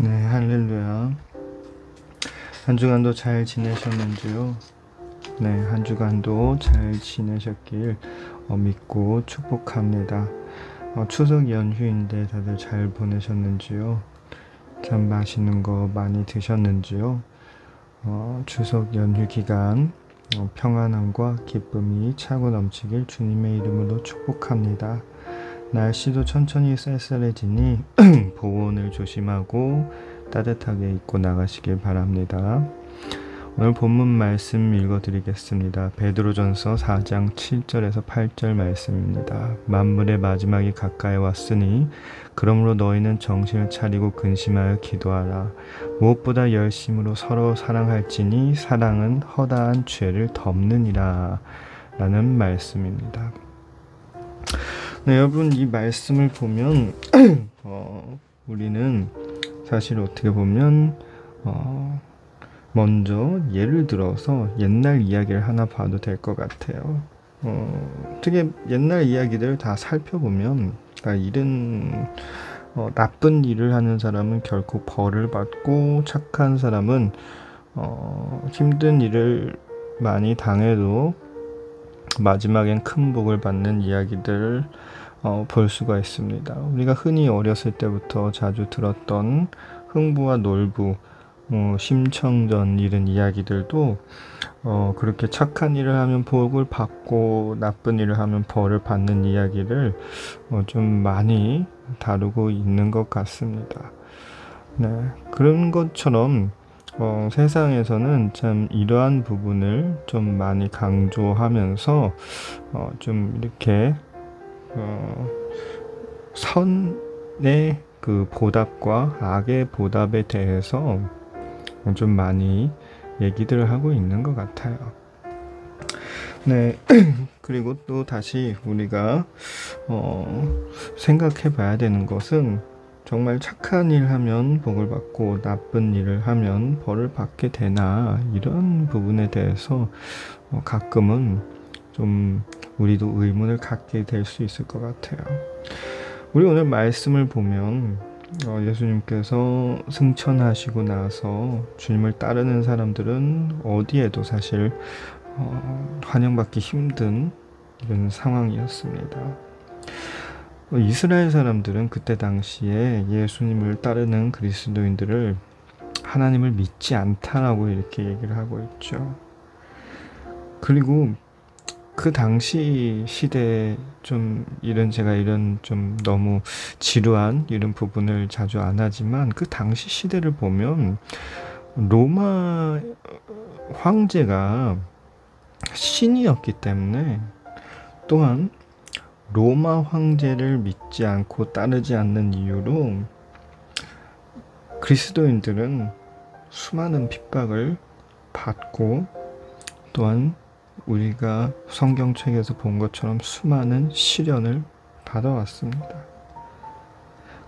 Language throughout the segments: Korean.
네, 할렐루야. 한 주간도 잘 지내셨는지요? 네, 한 주간도 잘 지내셨길 믿고 축복합니다. 추석 연휴인데 다들 잘 보내셨는지요? 참 맛있는 거 많이 드셨는지요? 추석 연휴 기간 평안함과 기쁨이 차고 넘치길 주님의 이름으로 축복합니다. 날씨도 천천히 쌀쌀해지니 보온을 조심하고 따뜻하게 입고 나가시길 바랍니다. 오늘 본문 말씀 읽어드리겠습니다. 베드로전서 4장 7절에서 8절 말씀입니다. 만물의 마지막이 가까이 왔으니 그러므로 너희는 정신을 차리고 근심하여 기도하라. 무엇보다 열심으로 서로 사랑할지니 사랑은 허다한 죄를 덮느니라 라는 말씀입니다. 네, 여러분, 이 말씀을 보면 우리는 사실 어떻게 보면 먼저 예를 들어서 옛날 이야기를 하나 봐도 될 것 같아요. 어떻게 옛날 이야기들 다 살펴보면 나쁜 일을 하는 사람은 결코 벌을 받고 착한 사람은 힘든 일을 많이 당해도 마지막엔 큰 복을 받는 이야기들을 볼 수가 있습니다. 우리가 흔히 어렸을 때부터 자주 들었던 흥부와 놀부, 심청전 이런 이야기들도 그렇게 착한 일을 하면 복을 받고 나쁜 일을 하면 벌을 받는 이야기를 좀 많이 다루고 있는 것 같습니다. 네, 그런 것처럼 세상에서는 참 이러한 부분을 좀 많이 강조하면서 좀 이렇게 선의 그 보답과 악의 보답에 대해서 좀 많이 얘기들을 하고 있는 것 같아요. 네, 그리고 또 다시 우리가 생각해 봐야 되는 것은 정말 착한 일 하면 복을 받고 나쁜 일을 하면 벌을 받게 되나, 이런 부분에 대해서 가끔은 좀 우리도 의문을 갖게 될 수 있을 것 같아요. 우리 오늘 말씀을 보면 예수님께서 승천하시고 나서 주님을 따르는 사람들은 어디에도 사실 환영받기 힘든 이런 상황이었습니다. 이스라엘 사람들은 그때 당시에 예수님을 따르는 그리스도인들을 하나님을 믿지 않다라고 이렇게 얘기를 하고 있죠. 그리고 그 당시 시대에 제가 이런 좀 너무 지루한 이런 부분을 자주 안 하지만, 그 당시 시대를 보면 로마 황제가 신이었기 때문에, 또한 로마 황제를 믿지 않고 따르지 않는 이유로 그리스도인들은 수많은 핍박을 받고, 또한 우리가 성경책에서 본 것처럼 수많은 시련을 받아왔습니다.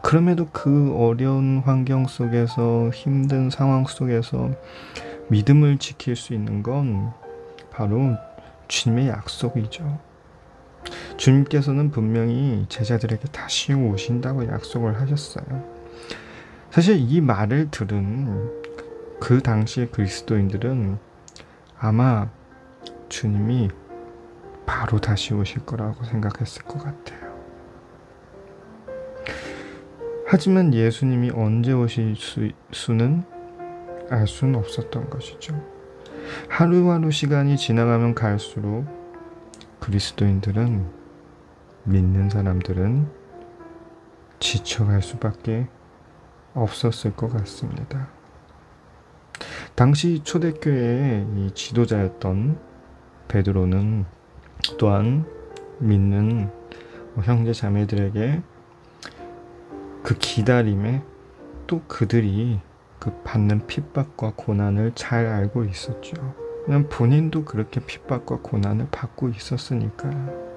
그럼에도 그 어려운 환경 속에서, 힘든 상황 속에서 믿음을 지킬 수 있는 건 바로 주님의 약속이죠. 주님께서는 분명히 제자들에게 다시 오신다고 약속을 하셨어요. 사실 이 말을 들은 그 당시의 그리스도인들은 아마 주님이 바로 다시 오실 거라고 생각했을 것 같아요. 하지만 예수님이 언제 오실 수는 알 수는 없었던 것이죠. 하루하루 시간이 지나가면 갈수록 그리스도인들은, 믿는 사람들은 지쳐갈 수밖에 없었을 것 같습니다. 당시 초대교회의 이 지도자였던 베드로는 또한 믿는 형제 자매들에게 그 기다림에, 또 그들이 그 받는 핍박과 고난을 잘 알고 있었죠. 그냥 본인도 그렇게 핍박과 고난을 받고 있었으니까요.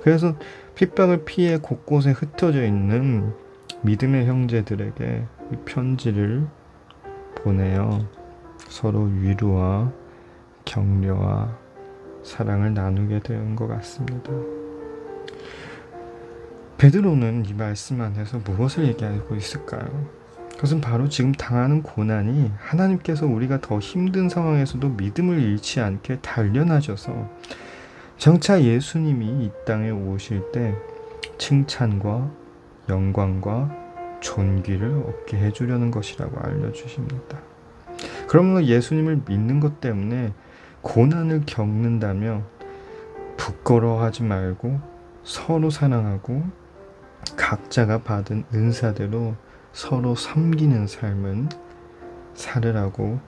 그래서 핍박을 피해 곳곳에 흩어져 있는 믿음의 형제들에게 이 편지를 보내어 서로 위로와 격려와 사랑을 나누게 된 것 같습니다. 베드로는 이 말씀 안에서 무엇을 얘기하고 있을까요? 그것은 바로 지금 당하는 고난이 하나님께서 우리가 더 힘든 상황에서도 믿음을 잃지 않게 단련하셔서 정차 예수님이 이 땅에 오실 때 칭찬과 영광과 존귀를 얻게 해주려는 것이라고 알려주십니다. 그러므로 예수님을 믿는 것 때문에 고난을 겪는다며 부끄러워하지 말고 서로 사랑하고 각자가 받은 은사대로 서로 섬기는 삶은 살으라고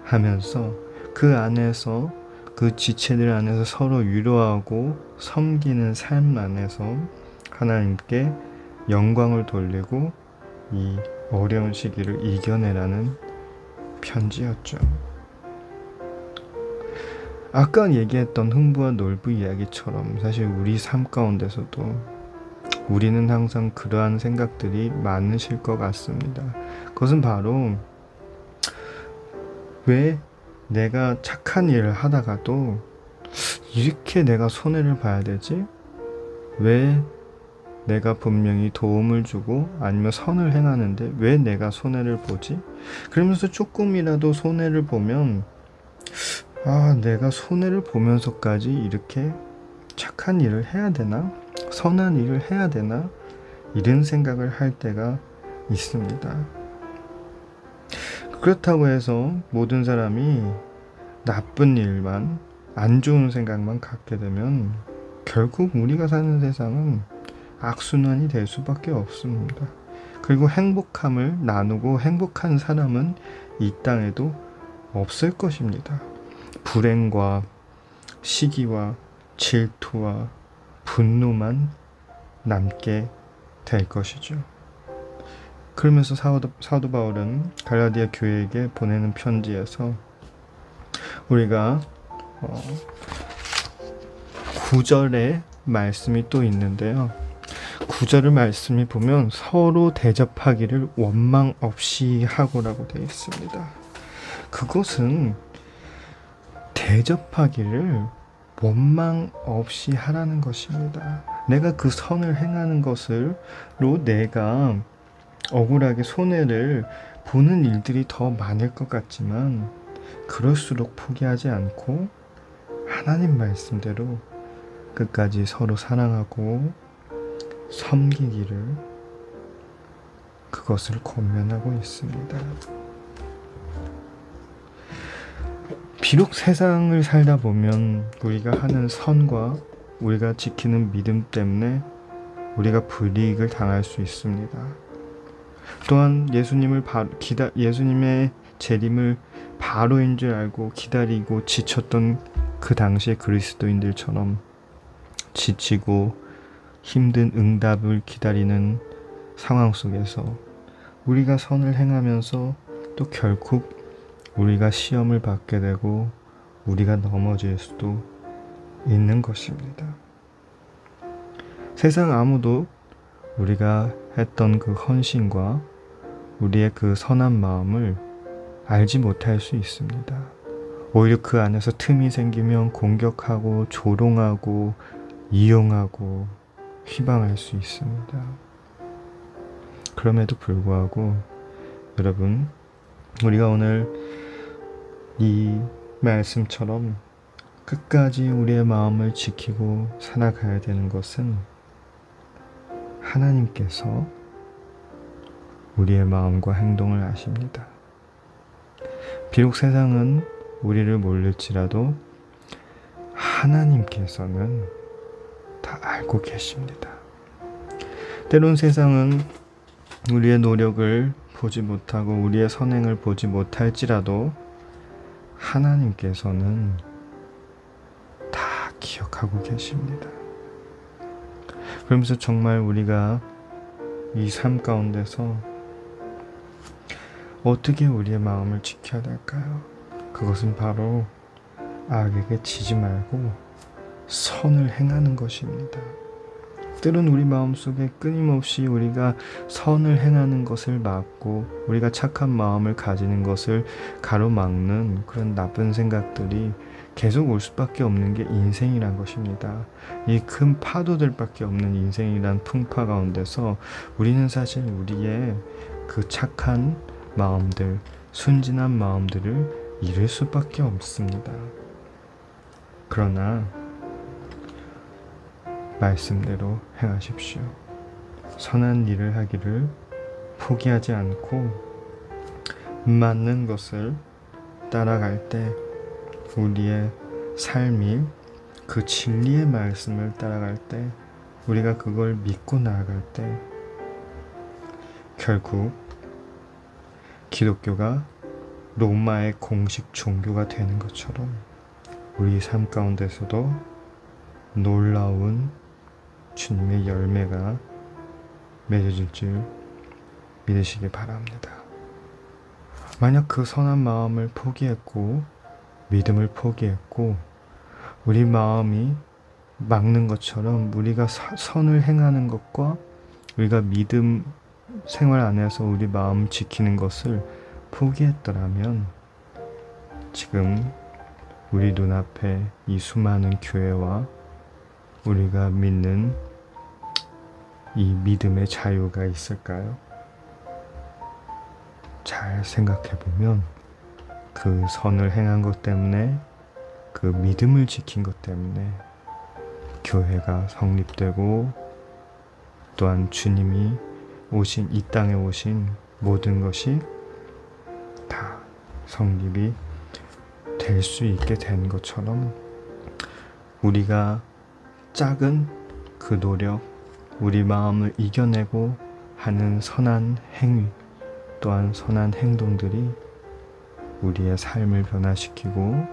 하면서 그 안에서 그 지체들 안에서 서로 위로하고 섬기는 삶 안에서 하나님께 영광을 돌리고 이 어려운 시기를 이겨내라는 편지였죠. 아까 얘기했던 흥부와 놀부 이야기처럼 사실 우리 삶 가운데서도 우리는 항상 그러한 생각들이 많으실 것 같습니다. 그것은 바로 왜 내가 착한 일을 하다가도 이렇게 내가 손해를 봐야 되지? 왜 내가 분명히 도움을 주고 아니면 선을 행하는데 왜 내가 손해를 보지? 그러면서 조금이라도 손해를 보면 내가 손해를 보면서까지 이렇게 착한 일을 해야 되나? 선한 일을 해야 되나? 이런 생각을 할 때가 있습니다. 그렇다고 해서 모든 사람이 나쁜 일만, 안 좋은 생각만 갖게 되면 결국 우리가 사는 세상은 악순환이 될 수밖에 없습니다. 그리고 행복함을 나누고 행복한 사람은 이 땅에도 없을 것입니다. 불행과 시기와 질투와 분노만 남게 될 것이죠. 그러면서 사도 바울은 갈라디아 교회에게 보내는 편지에서 우리가 9절의 말씀이 또 있는데요. 9절의 말씀이 보면 서로 대접하기를 원망 없이 하고라고 되어 있습니다. 그것은 대접하기를 원망 없이 하라는 것입니다. 내가 그 선을 행하는 것으로 내가 억울하게 손해를 보는 일들이 더 많을 것 같지만 그럴수록 포기하지 않고 하나님 말씀대로 끝까지 서로 사랑하고 섬기기를 그것을 권면하고 있습니다. 비록 세상을 살다 보면 우리가 하는 선과 우리가 지키는 믿음 때문에 우리가 불이익을 당할 수 있습니다. 또한 예수님의 재림을 바로인 줄 알고 기다리고 지쳤던 그 당시의 그리스도인들처럼 지치고 힘든 응답을 기다리는 상황 속에서 우리가 선을 행하면서 또 결국 우리가 시험을 받게 되고 우리가 넘어질 수도 있는 것입니다. 세상 아무도 우리가 했던 그 헌신과 우리의 그 선한 마음을 알지 못할 수 있습니다. 오히려 그 안에서 틈이 생기면 공격하고 조롱하고 이용하고 휘방할 수 있습니다. 그럼에도 불구하고 여러분, 우리가 오늘 이 말씀처럼 끝까지 우리의 마음을 지키고 살아가야 되는 것은 하나님께서 우리의 마음과 행동을 아십니다. 비록 세상은 우리를 모를지라도 하나님께서는 다 알고 계십니다. 때론 세상은 우리의 노력을 보지 못하고 우리의 선행을 보지 못할지라도 하나님께서는 다 기억하고 계십니다. 그러면서 정말 우리가 이 삶 가운데서 어떻게 우리의 마음을 지켜야 될까요? 그것은 바로 악에게 지지 말고 선을 행하는 것입니다. 때론 우리 마음속에 끊임없이 우리가 선을 행하는 것을 막고 우리가 착한 마음을 가지는 것을 가로막는 그런 나쁜 생각들이 계속 올 수밖에 없는 게 인생이란 것입니다. 이 큰 파도들밖에 없는 인생이란 풍파 가운데서 우리는 사실 우리의 그 착한 마음들, 순진한 마음들을 잃을 수밖에 없습니다. 그러나 말씀대로 행하십시오. 선한 일을 하기를 포기하지 않고 맞는 것을 따라갈 때 우리의 삶이 그 진리의 말씀을 따라갈 때 우리가 그걸 믿고 나아갈 때 결국 기독교가 로마의 공식 종교가 되는 것처럼 우리 삶 가운데서도 놀라운 주님의 열매가 맺어질 줄 믿으시기 바랍니다. 만약 그 선한 마음을 포기했고 믿음을 포기했고 우리 마음이 막는 것처럼 우리가 선을 행하는 것과 우리가 믿음 생활 안에서 우리 마음 지키는 것을 포기했더라면 지금 우리 눈앞에 이 수많은 교회와 우리가 믿는 이 믿음의 자유가 있을까요? 잘 생각해보면 그 선을 행한 것 때문에 그 믿음을 지킨 것 때문에 교회가 성립되고 또한 주님이 오신 이 땅에 오신 모든 것이 다 성립이 될 수 있게 된 것처럼 우리가 작은 그 노력, 우리 마음을 이겨내고 하는 선한 행위 또한 선한 행동들이 우리의 삶을 변화시키고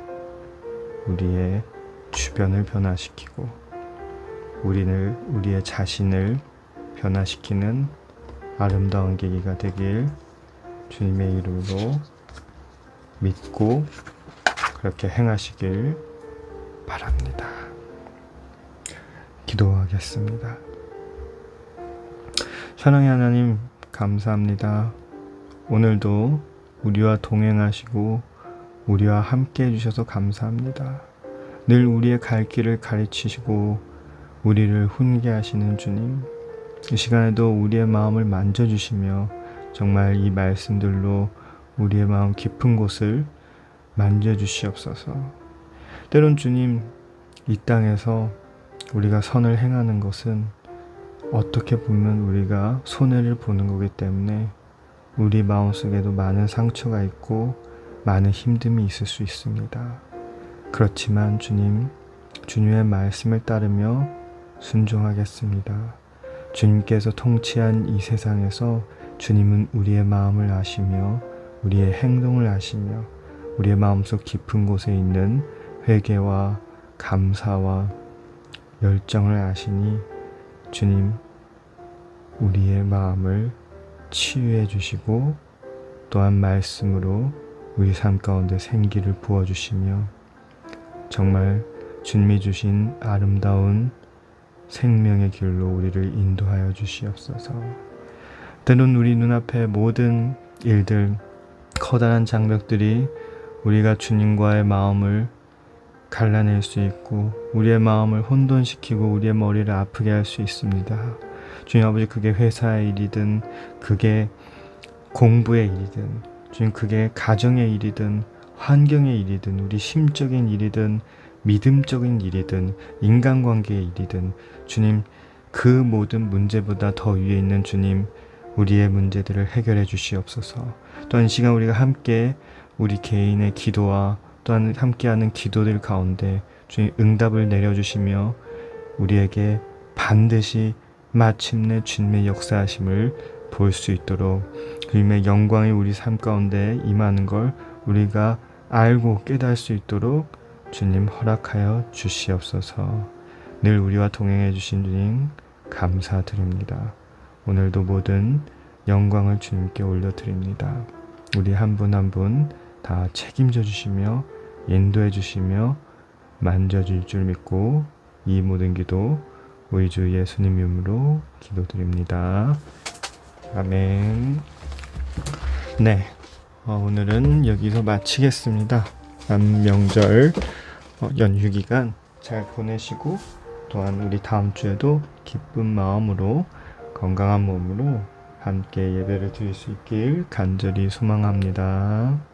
우리의 주변을 변화시키고 우리의 자신을 변화시키는 아름다운 계기가 되길 주님의 이름으로 믿고 그렇게 행하시길 바랍니다. 기도하겠습니다. 사랑의 하나님 감사합니다. 오늘도 우리와 동행하시고 우리와 함께 해주셔서 감사합니다. 늘 우리의 갈 길을 가르치시고 우리를 훈계하시는 주님, 이 시간에도 우리의 마음을 만져주시며 정말 이 말씀들로 우리의 마음 깊은 곳을 만져주시옵소서. 때론 주님, 이 땅에서 우리가 선을 행하는 것은 어떻게 보면 우리가 손해를 보는 거기 때문에 우리 마음속에도 많은 상처가 있고 많은 힘듦이 있을 수 있습니다. 그렇지만 주님, 주님의 말씀을 따르며 순종하겠습니다. 주님께서 통치한 이 세상에서 주님은 우리의 마음을 아시며 우리의 행동을 아시며 우리의 마음속 깊은 곳에 있는 회개와 감사와 열정을 아시니 주님, 우리의 마음을 치유해 주시고 또한 말씀으로 우리 삶 가운데 생기를 부어주시며 정말 주님이 주신 아름다운 생명의 길로 우리를 인도하여 주시옵소서. 때론 우리 눈앞에 모든 일들, 커다란 장벽들이 우리가 주님과의 마음을 갈라낼 수 있고 우리의 마음을 혼돈시키고 우리의 머리를 아프게 할 수 있습니다. 주님 아버지, 그게 회사의 일이든 그게 공부의 일이든 주님 그게 가정의 일이든 환경의 일이든 우리 심적인 일이든 믿음적인 일이든 인간관계의 일이든 주님, 그 모든 문제보다 더 위에 있는 주님, 우리의 문제들을 해결해 주시옵소서. 또한 이 시간 우리가 함께 우리 개인의 기도와 또한 함께하는 기도들 가운데 주님 응답을 내려주시며 우리에게 반드시 마침내 주님의 역사하심을 볼 수 있도록 주님의 영광이 우리 삶 가운데 임하는 걸 우리가 알고 깨달을 수 있도록 주님 허락하여 주시옵소서. 늘 우리와 동행해 주신 주님 감사드립니다. 오늘도 모든 영광을 주님께 올려드립니다. 우리 한 분 한 분 다 책임져 주시며 인도해 주시며 만져줄 줄 믿고 이 모든 기도 우리 주 예수님 이름으로 기도드립니다. 아멘. 네, 오늘은 여기서 마치겠습니다. 명절 연휴 기간 잘 보내시고 또한 우리 다음 주에도 기쁜 마음으로 건강한 몸으로 함께 예배를 드릴 수 있길 간절히 소망합니다.